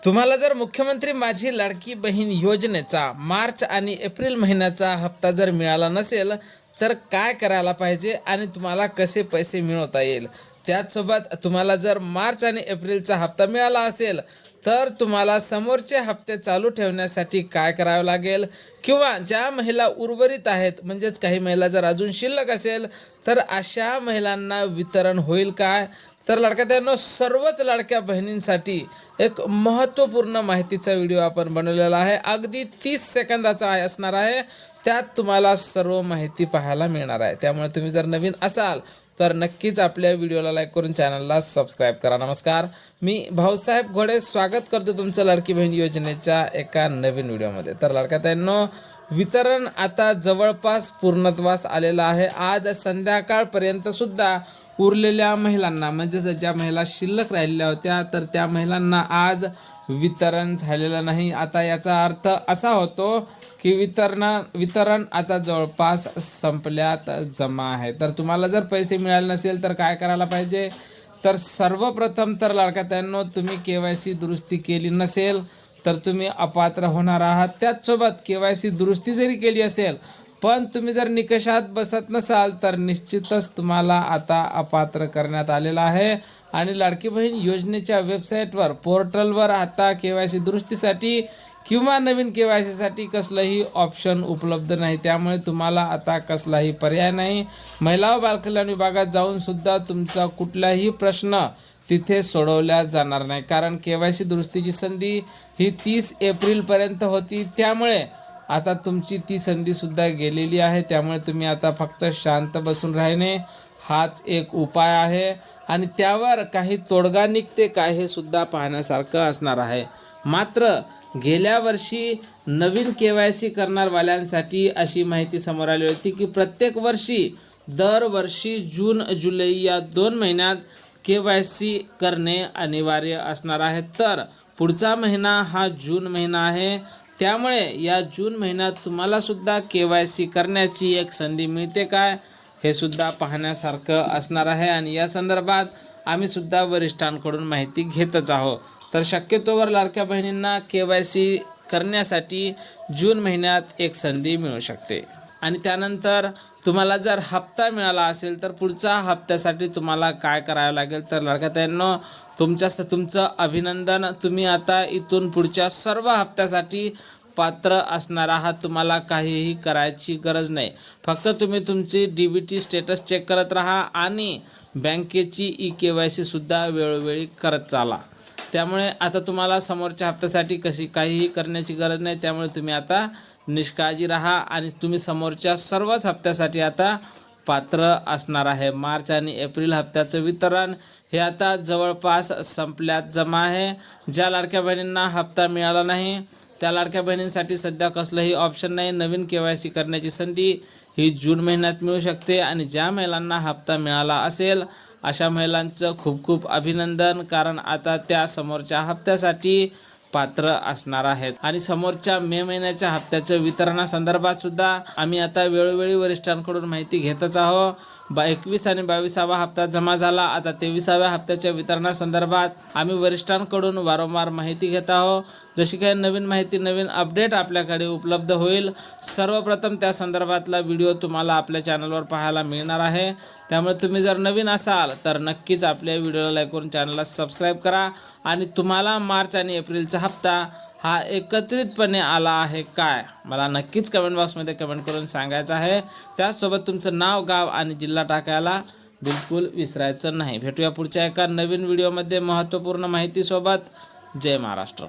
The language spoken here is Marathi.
तुम्हाला जर मुख्यमंत्री माझी लाडकी बहीण योजनेचा मार्च आणि एप्रिल महिन्याचा हप्ता जर मिळाला नसेल तर काय करायला पाहिजे आणि तुम्हाला कसे पैसे मिळवता येईल। त्याचसोबत तुम्हाला जर मार्च आणि एप्रिलचा हप्ता मिळाला असेल तर तुम्हाला समोरचे हप्ते चालू ठेवण्यासाठी काय करावे लागेल, किंवा ज्या महिला उर्वरित आहेत म्हणजेच काही महिला जर अजून शिल्लक असेल तर अशा महिलांना वितरण होईल काय। तर लाडक्या बहिणींनो, सर्वच लाडक्या बहिणींसाठी एक महत्त्वपूर्ण माहितीचा व्हिडिओ आपण बनवलेला आहे। अगदी 30 सेकंदाचा असणार आहे। त्यात तुम्हाला सर्व माहिती पाहायला मिळणार आहे। त्यामुळे तुम्ही जर नवीन असाल तर नक्कीच आपल्या व्हिडिओला लाईक करून चॅनलला सबस्क्राइब करा। नमस्कार, मी भाऊसाहेब घोडे स्वागत करतो तुमचं लाडकी बहीण योजनेच्या एका नवीन व्हिडिओमध्ये। तर लाडक्या बहिणींनो, वितरण आता जवळपास पूर्णत्वास आलेलं आहे। आज संध्याकाळपर्यंत सुद्धा उरलेल्या महिलांना म्हणजेच ज्या महिला शिल्लक राहिलेल्या होत्या तर त्या महिलांना आज वितरण झालेलं नाही। आता याचा अर्थ असा होतो की वितरण आता जवळपास संपल्यात जमा आहे। तर तुम्हाला जर पैसे मिळाले नसेल तर काय करायला पाहिजे, तर सर्वप्रथम तर लाडक्या बहिणींनो, तुम्ही KYC दुरुस्ती केली नसेल तर तुम्ही अपात्र होणार आहात। त्याचसोबत KYC दुरुस्ती जरी केली असेल पण तुम्ही जर निकषात बसत नसाल तर निश्चितच तुम्हाला आता अपात्र करण्यात आलेला आहे। आणि लाडकी बहीण योजनेच्या वेबसाईटवर पोर्टलवर आता KYC दुरुस्तीसाठी किंवा नवीन KYC साठी कसलंही ऑप्शन उपलब्ध नाही। त्यामुळे तुम्हाला आता कसलाही पर्याय नाही। महिला व बालकल्याण विभागात जाऊन सुद्धा तुमचा कुठलाही प्रश्न तिथे सोडवल्या जाणार नाही, कारण KYC दुरुस्तीची संधी ही 30 एप्रिलपर्यंत होती। त्यामुळे आता तुमची ती संधी सुद्धा गेलेली आहे। त्यामुळे तुम्ही आता फक्त शांत बसून राहणे हाच एक उपाय आहे आणि त्यावर काही तोडगा निघते काय हे सुद्धा पाहण्यासारखं असणार आहे। मात्र गेल्या वर्षी नवीन KYC करणारवाल्यांसाठी अशी माहिती समोर आली होती की प्रत्येक वर्षी दरवर्षी जून जुलै या 2 महिन्यात KYC करणे अनिवार्य असणार आहे। तर पुढचा महिना हा जून महिना आहे। त्यामुळे या जून महिन्यात तुम्हाला सुद्धा KYC करण्याची एक संधी मिळते काय हे सुद्धा पाहण्यासारखं असणार आहे। आणि या संदर्भात आम्ही सुद्धा वरिष्ठांकडून माहिती घेतच आहोत। तर शक्यतोवर लाडक्या बहिणींना KYC करण्यासाठी जून महिन्यात एक संधी मिळू शकते। आणि त्यानंतर तुम्हाला जर हप्ता मिळाला असेल तर पुढच्या हप्त्यासाठी तुम्हाला काय करावं लागेल, तर लाडक्या बहिणींनो, तुमचं अभिनंदन, तुम्ही आता इथून पुढच्या सर्व हप्त्यासाठी पात्र असणार आहात। तुम्हाला काहीही करायची गरज नाही। फक्त तुम्ही तुमची DBT स्टेटस चेक करत राहा आणि बँकेची eKYC सुद्धा वेळोवेळी करत चाला। त्यामुळे आता तुम्हाला समोरच्या हप्त्यासाठी काहीही करण्याची गरज नाही। त्यामुळे तुम्ही आता निष्काळजी राहा आणि तुम्ही समोरच्या सर्वच हप्त्यासाठी आता पात्र असणार आहे। मार्च आणि एप्रिल हप्त्याचं वितरण हे आता जवळपास संपल्यात जमा आहे। ज्या लाडक्या बहिणींना हप्ता मिळाला नाही त्या लाडक्या बहिणींसाठी सध्या कसलंही ऑप्शन नाही। नवीन KYC करण्याची संधी ही जून महिन्यात मिळू शकते। आणि ज्या महिलांना हप्ता मिळाला असेल अशा महिलांचं खूप खूप अभिनंदन, कारण आता त्या समोरच्या हप्त्यासाठी पात्र असणार आहेत। आणि समोरच्या मे महिन्याच्या हप्त्याच्या वितरणासंदर्भात सुद्धा आम्ही आता वेळोवेळी वरिष्ठांकडून माहिती घेतच आहोत। 21 आणि 22वा हप्ता जमा झाला। आता 23व्या हप्त्याच्या वितरणासंदर्भात आम्ही वरिष्ठांकडून वारंवार माहिती घेत आहोत। जशी काही नवीन माहिती, नवीन अपडेट आपल्याकडे उपलब्ध होईल, सर्वप्रथम त्या संदर्भातला व्हिडिओ तुम्हाला आपल्या चॅनलवर पाहायला मिळणार आहे। त्यामुळे तुम्ही जर नवीन असाल तर नक्कीच आपल्या व्हिडिओला लाईक करून चॅनलला सबस्क्राइब करा। आणि तुम्हाला मार्च आणि एप्रिलचा हप्ता हा एकत्रितपणे आला आहे काय, मला नक्कीच कमेंट बॉक्समध्ये कमेंट करून सांगायचं आहे। त्याचसोबत तुमचं नाव, गाव आणि जिल्हा टाकायला बिलकुल विसरायचं नाही। भेटूया पुढच्या एका नवीन व्हिडिओमध्ये महत्त्वपूर्ण माहितीसोबत। जय महाराष्ट्र।